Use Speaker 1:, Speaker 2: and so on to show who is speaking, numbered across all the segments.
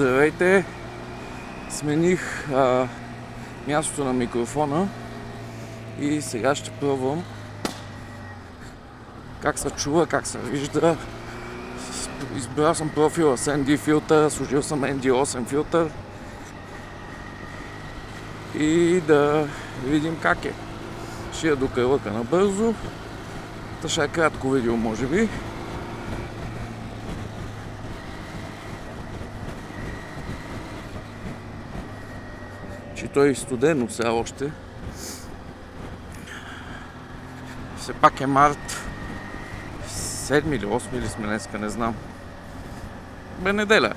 Speaker 1: Здравейте! Смених мястото на микрофона и сега ще пробвам как се чува, как се вижда. Избрал съм профила с ND филтър, сложил съм ND8 филтър и да видим как е. Ще я докърлъка набързо. Та ще е кратко видео, може би. Че той е студено сега още. Все пак е март. 7 или 8 или сме днеска, не знам. Бе, неделя.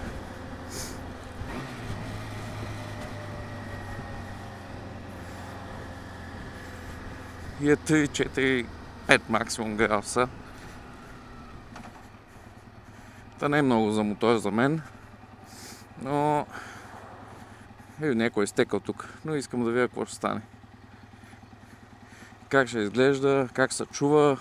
Speaker 1: И е 3, 4, 5 максимум градуса. Та не е много за мотор за мен. Но някой е изтекал тук. Но искам да видя какво ще стане. Как ще изглежда, как се чува.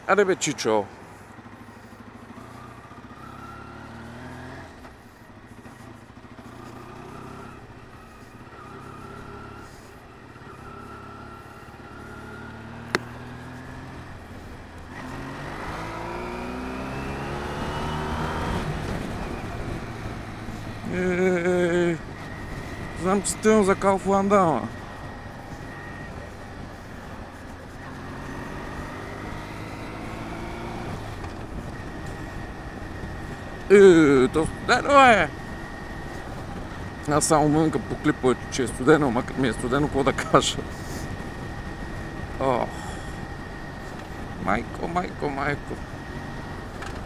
Speaker 1: Аре бе, чичо! Знам, че стигнал за Kaufland, ама. То студено е! Аз само мънка по клиповете, че е студено, ама като ми е студено, какво да кажа? Ох. Майко.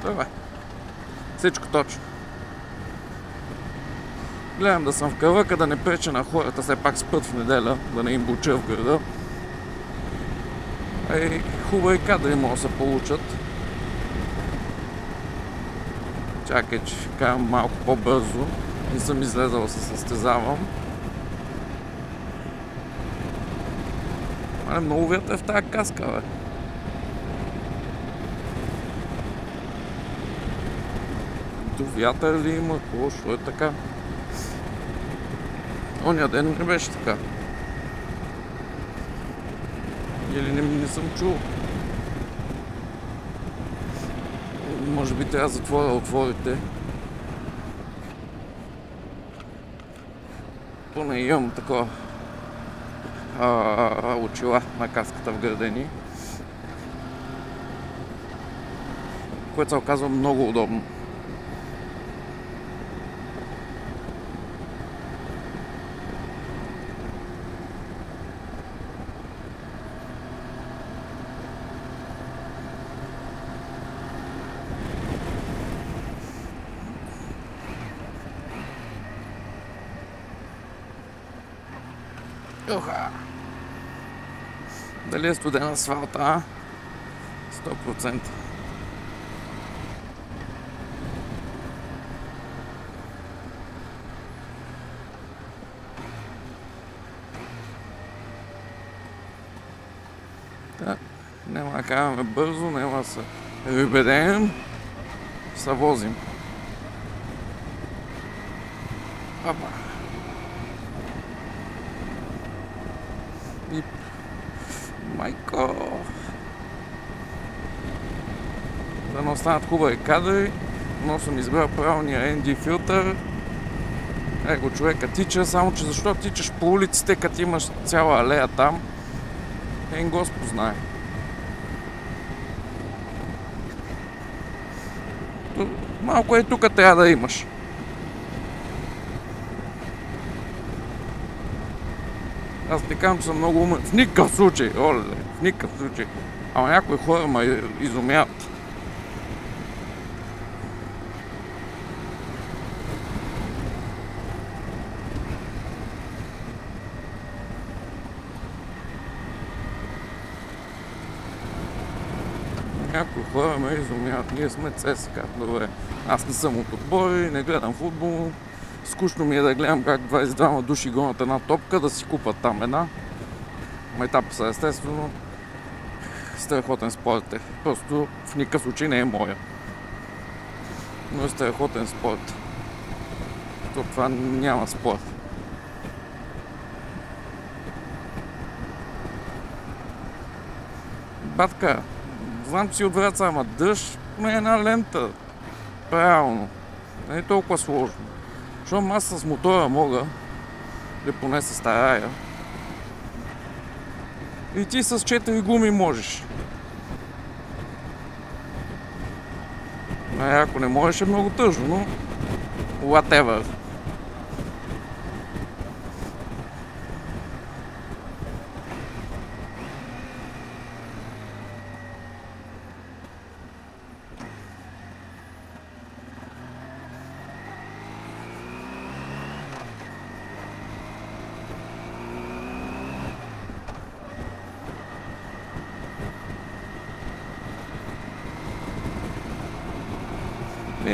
Speaker 1: Добре. Всичко точно. Гледам да съм в кавъка, да не преча на хората, все пак спът в неделя, да не им буча в града. Хубави кадри могат да се получат. Чакай, че карам малко по-бързо. Не съм излезал да се състезавам. Але много вятър в тази каска, бе. То вятър ли има? Какво? Що е така? Оня ден не беше така. Или не съм чул. Може би трябва да затворя отворите. Поне имам такова очила на каската в гърдени. Което се оказва много удобно. Дали е студен асфалта? 100%. Да, няма да караме бързо, няма да се ребедем. Се возим. Апа. И... Майко! Да не останат хубави кадри, но съм избрал правилния ND филтър. Его човека тича, само че защо тичаш по улиците, като имаш цяла алея там? Господ знае. Малко е тук трябва да имаш. Аз ти казвам, че съм много умен. В никакъв случай, оле, в никакъв случай. Ама някои хора ме изумяват. Някои хора ме изумяват. Ние сме ЦСКА. Добре. Аз не съм от отбори, не гледам футбол. Скучно ми е да гледам как 22 души гонят една топка, да си купат там една. Майтапа са естествено. Страхотен спорт е. Просто в никакъв случай не е моя. Но е страхотен спорт. То това няма спор. Батка, знам, че си от Враца, ама дъжд поне една лента. Правилно. Не е толкова сложно. Защото аз с мотора мога, да поне се старая. И ти с 4 гуми можеш. Ако не можеш е много тъжно, но whatever.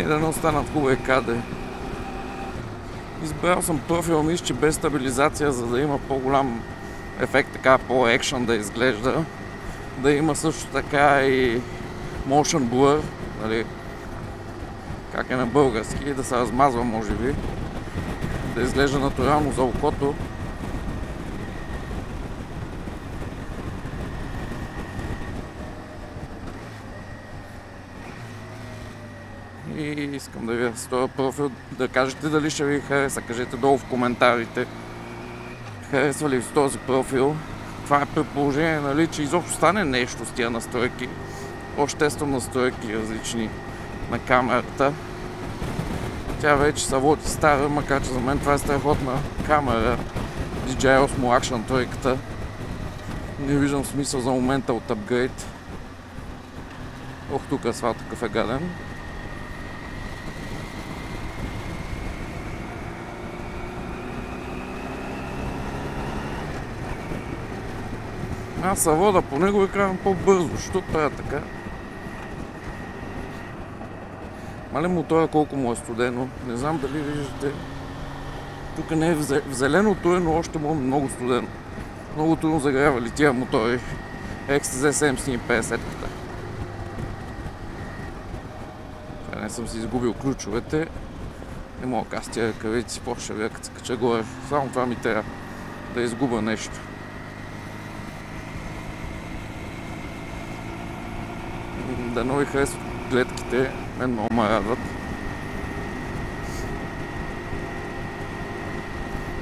Speaker 1: Да не останат хубави кадри. Избрал съм профил, мисля, че без стабилизация, за да има по-голям ефект, така по-екшън да изглежда. Да има също така и motion blur, нали, как е на български, да се размазва може би, да изглежда натурално за окото. И искам да ви с този профил да кажете дали ще ви хареса. Кажете долу в коментарите. Харесва ли ви с този профил? Това е при положение, нали, че изобщо стане нещо с тия настройки. Още тествам настройки различни на камерата. Тя вече се води стара, макар че за мен това е страхотна камера. DJI Osmo Action тройката. Не виждам смисъл за момента от апгрейд. Ох, тук асфалт такъв е гаден. Аз се вода по него и карам по-бързо. Що правя така? Мале мотора колко му е студено. Не знам дали виждате. Тук не е в зеленото, но още му е много студено. Много трудно загрявали тия мотори. XTZ 750-ката. Не съм си изгубил ключовете. Не мога да с тия ръкавици, по-ще вия като се кача горе. Само това ми трябва да изгуба нещо. Дано ви харесват гледките, мен много ме радват.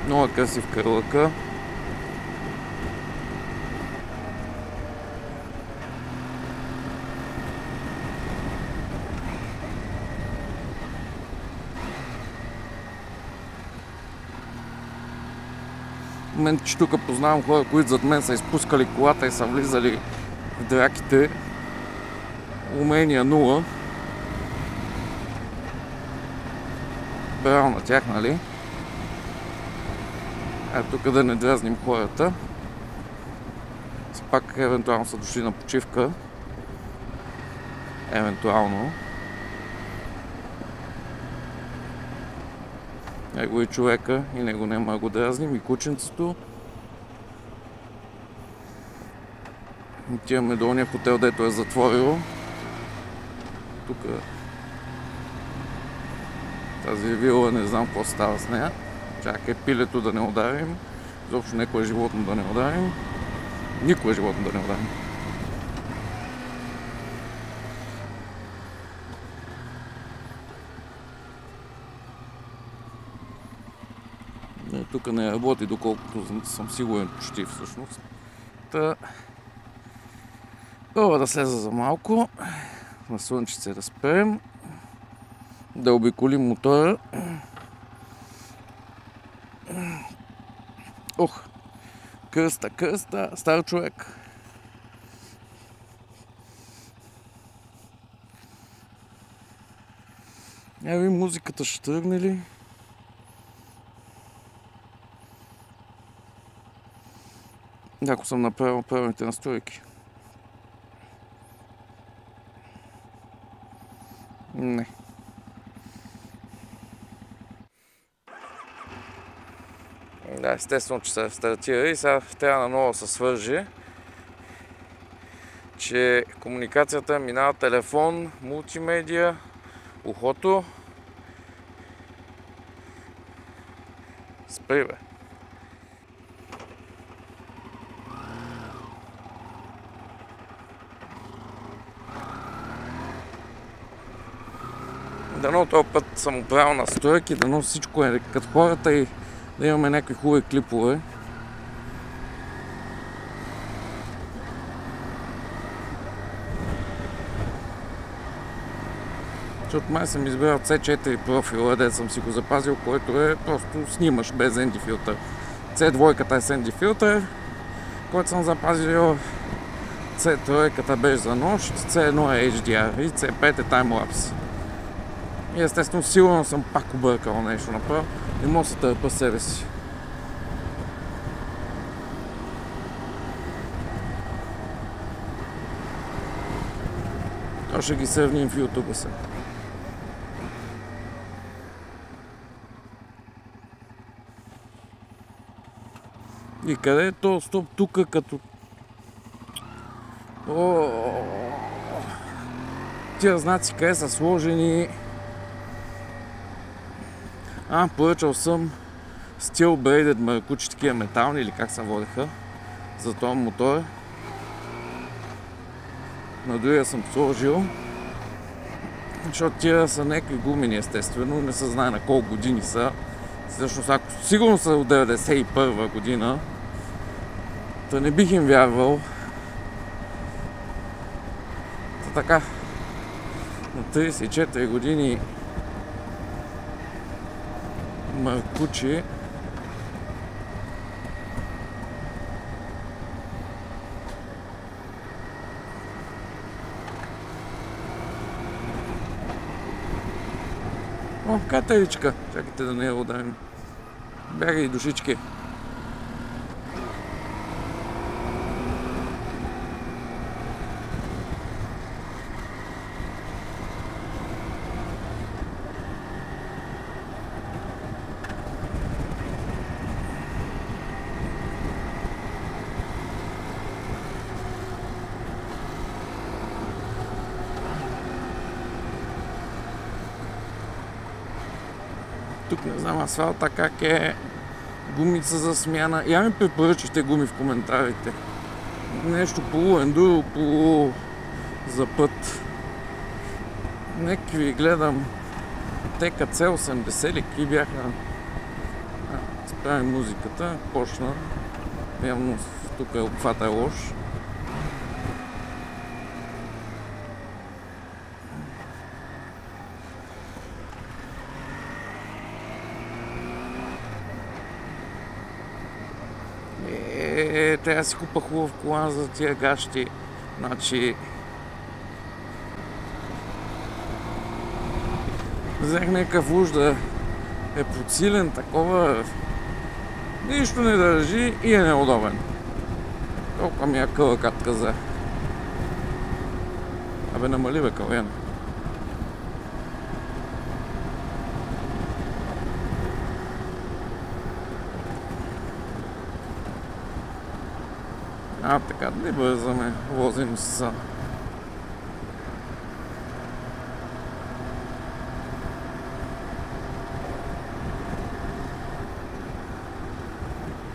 Speaker 1: Много красив кърлъка. В момента, че тук познавам хора, които зад мен са изпускали колата и са влизали в драките. Умения 0. Браво на тях, нали? Тук да не дразним хората. Пак евентуално са дошли на почивка. Евентуално. Него и човека, и него няма да го дразним, и кученцето. Отиваме до ония хотел, дето е затворило. Тук тази вила, не знам какво става с нея. Чакай пилето да не ударим. Изобщо некое животно да не ударим. Никое животно да не ударим. Тук не работи, доколкото съм сигурен почти всъщност. Пробва да слеза за малко. На слънчице да спрем. Да обиколим мотора. Ох! Кръста! Стар човек! Еви, музиката ще тръгне ли? Ако съм направил правилните настройки. Да, естествено, че се стартира и сега трябва наново да се свържи, че комуникацията минава телефон, мултимедия, ухото. Спри, бе. Дано този път съм оправил настройки, дано всичко е като хората и да имаме някакви хубави клипове. Защото май съм избрал C4 профила, де съм си го запазил, който е просто снимаш без ND филтър. C2 е с ND филтър, който съм запазил. C3 беше за нощ, C1 е HDR и C5 е таймлапс. И естествено сигурно съм пак объркал нещо направо. Не мога да се търпа себе си. То ще ги сравним в YouTube сега. И къде е то стоп тука като... Тия знаци къде са сложени? Поръчал съм Steel Braided маркучи, такива метални или как се водеха за този мотор. На другия съм сложил, защото тия са някакви гумени естествено, не се знае на колко години са. Всъщност, ако сигурно са от 91 година, то не бих им вярвал. Така, на 34 години маркучи. Катеричка. Чакайте да не я ударим. Бягай, душички. Тук не знам асфалта как е, гумица за смяна. Я ми препоръчайте гуми в коментарите. Нещо полу-ендуро, полу за път. Нека ви гледам. ТКЦ 80 ли какви бяха? Справим музиката, почна. Явно тук е обхвата е лош. Трябва да си купа хубав колан за тия гащи. Значи... Взех някакъв уж да е подсилен, такова... Нищо не държи и е неудобен. Толкова ми е къла, както каза. Абе, намали бе кален. Така, не бързаме, возим се.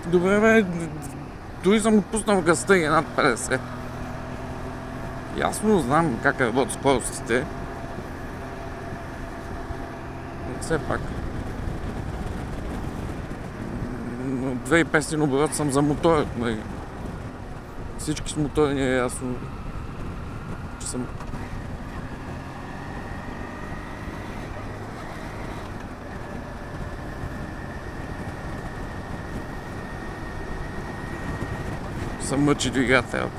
Speaker 1: Добре, бе, дори съм пуснал газта и над 50. Ясно знам как работят скоростите. Но все пак. 2500 оборот съм за моторът, нали? Всички с мотори ни е ясно, че съм... Съм мъчи двигател.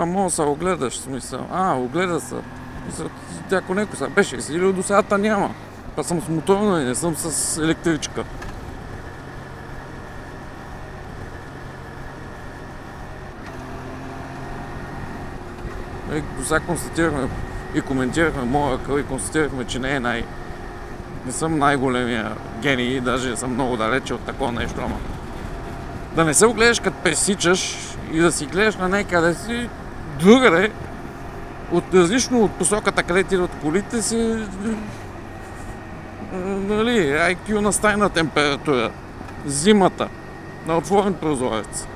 Speaker 1: Мога да се огледаш, в смисъл. Огледа се. Ако някой се беше изсилил, до сега няма. Аз съм с моторна и не съм с електричка. До сега констатирахме и коментирахме моя акъл и констатирахме, че не съм най-големия гений, даже съм много далече от такова нещо, ама да не се огледаш като пресичаш и да си гледаш на някъде си другаде, различно от посоката, където идват колите си, нали, IQ на стайна температура, зимата, на отворен прозорец.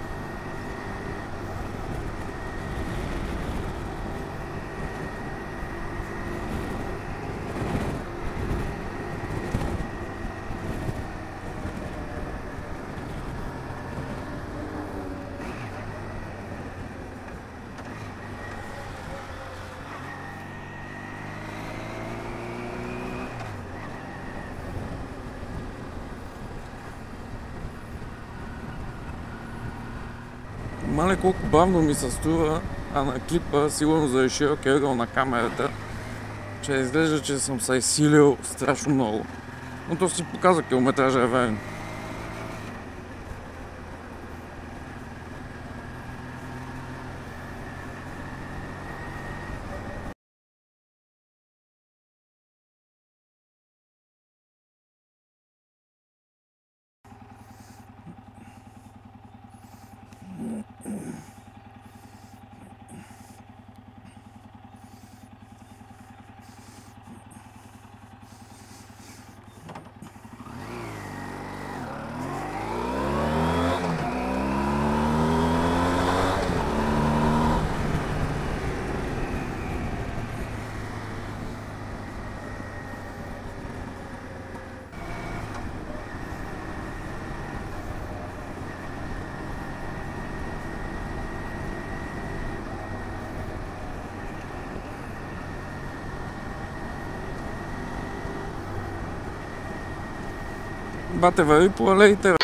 Speaker 1: Мале колко бавно ми се струва, а на клипа, сигурно за широк ъгъл на камерата, че изглежда, че съм се изсилил страшно много. Но то си показва километража е верен. Бате, върви по алеите, бе.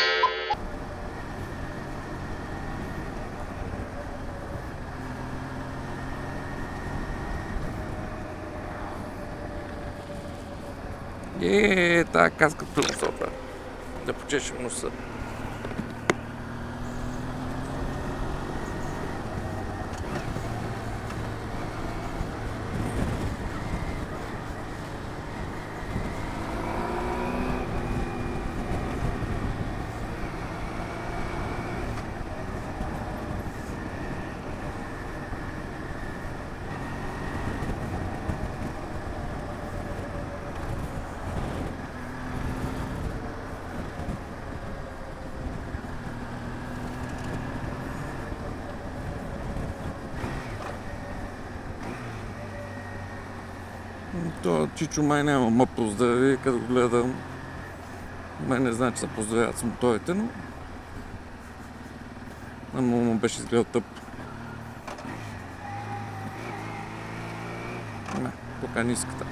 Speaker 1: Тая каска философа. Да почешем носа. То Чичо май няма ма поздрави, като гледам. Май не знае, че се поздравят с моторите, но му беше изгледал тъп. Не, тук е ниската.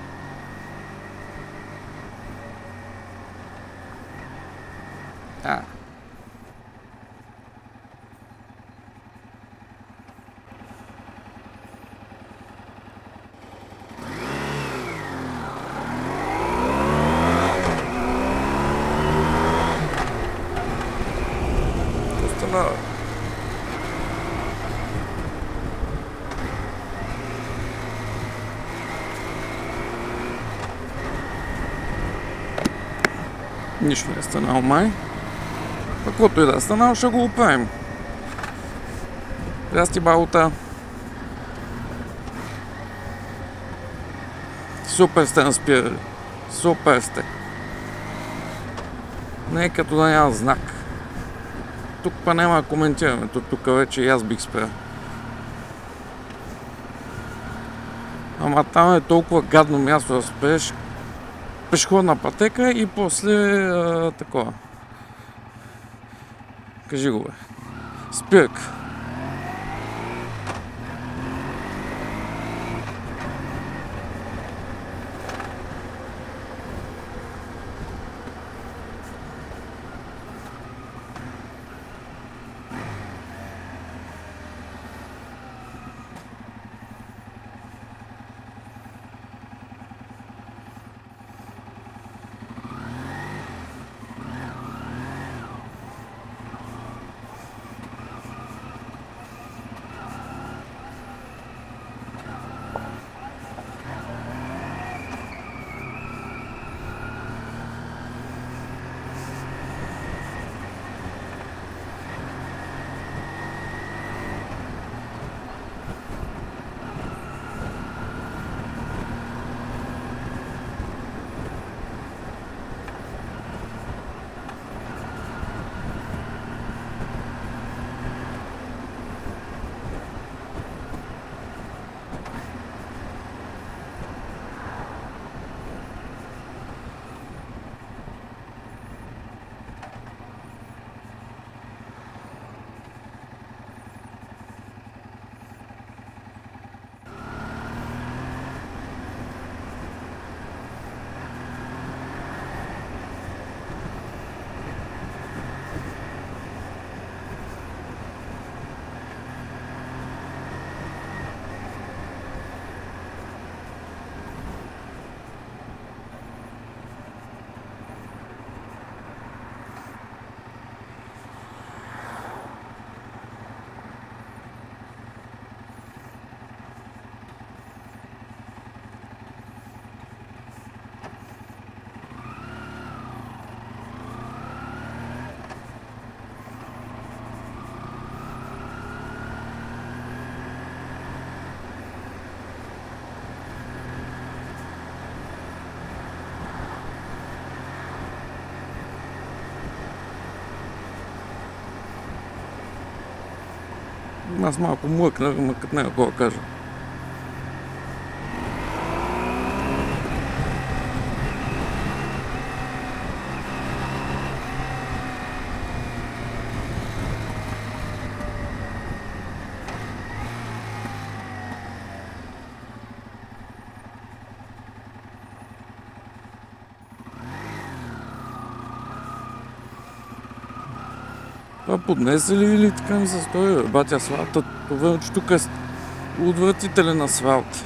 Speaker 1: Нищо не е станало май. Каквото и да е станало, ще го оправим. Здрасти, балута. Супер сте наспирали. Супер сте. Не е като да няма знак. Тук па няма да коментираме. Тук вече и аз бих спрял. Ама там е толкова гадно място да спреш. Пешеходна пътека и после такова. Кажи го, бе. Спирка. Аз малко млъкнах, но като няма какво да кажа. Това поднесе ли или така ми се стои, бати асфалта? Това, че тук е отвратителен асфалт.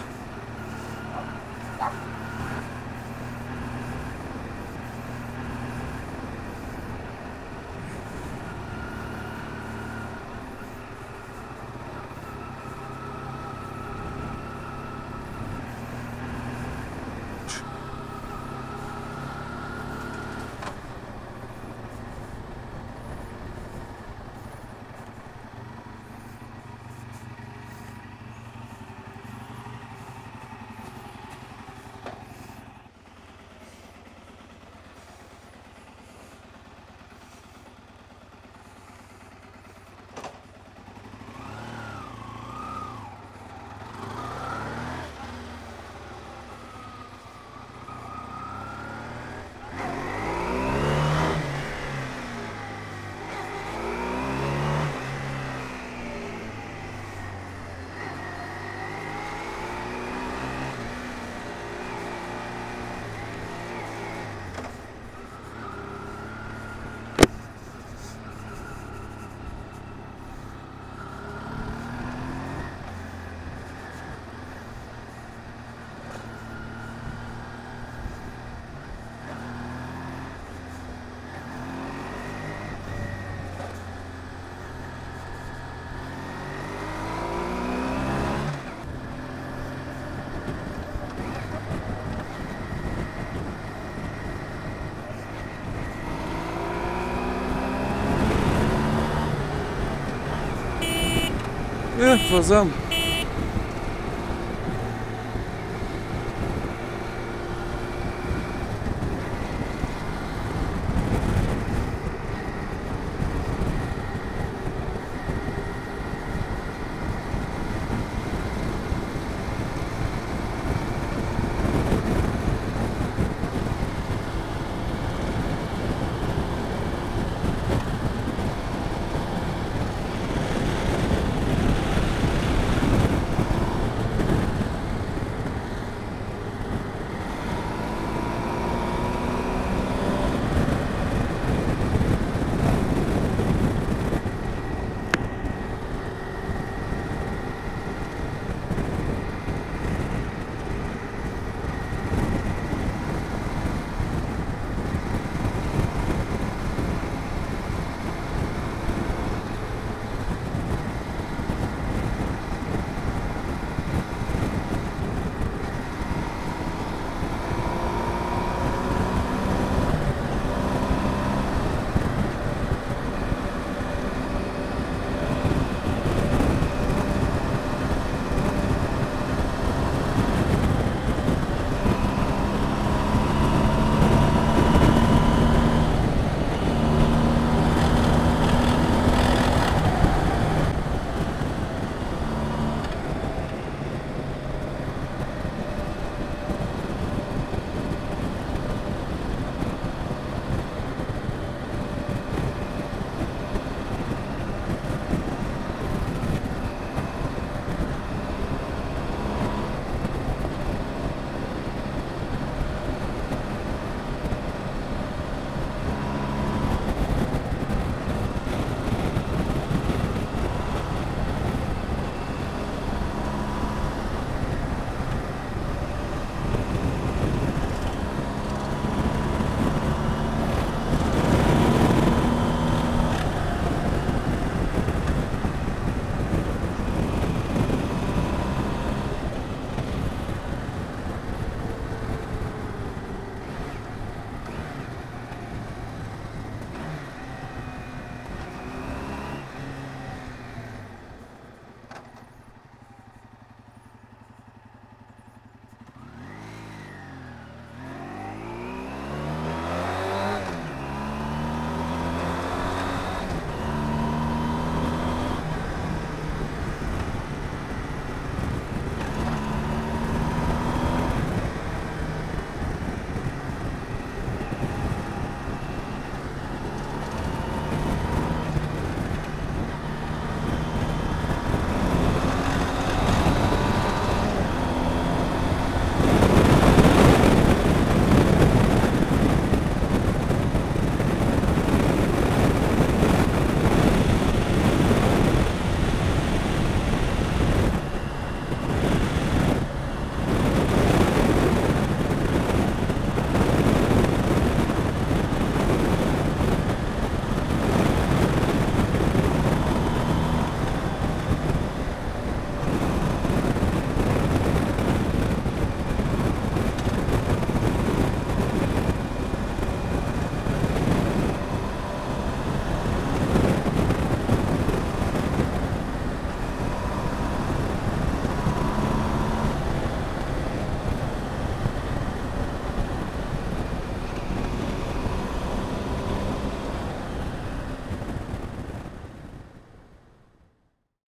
Speaker 1: Фазан.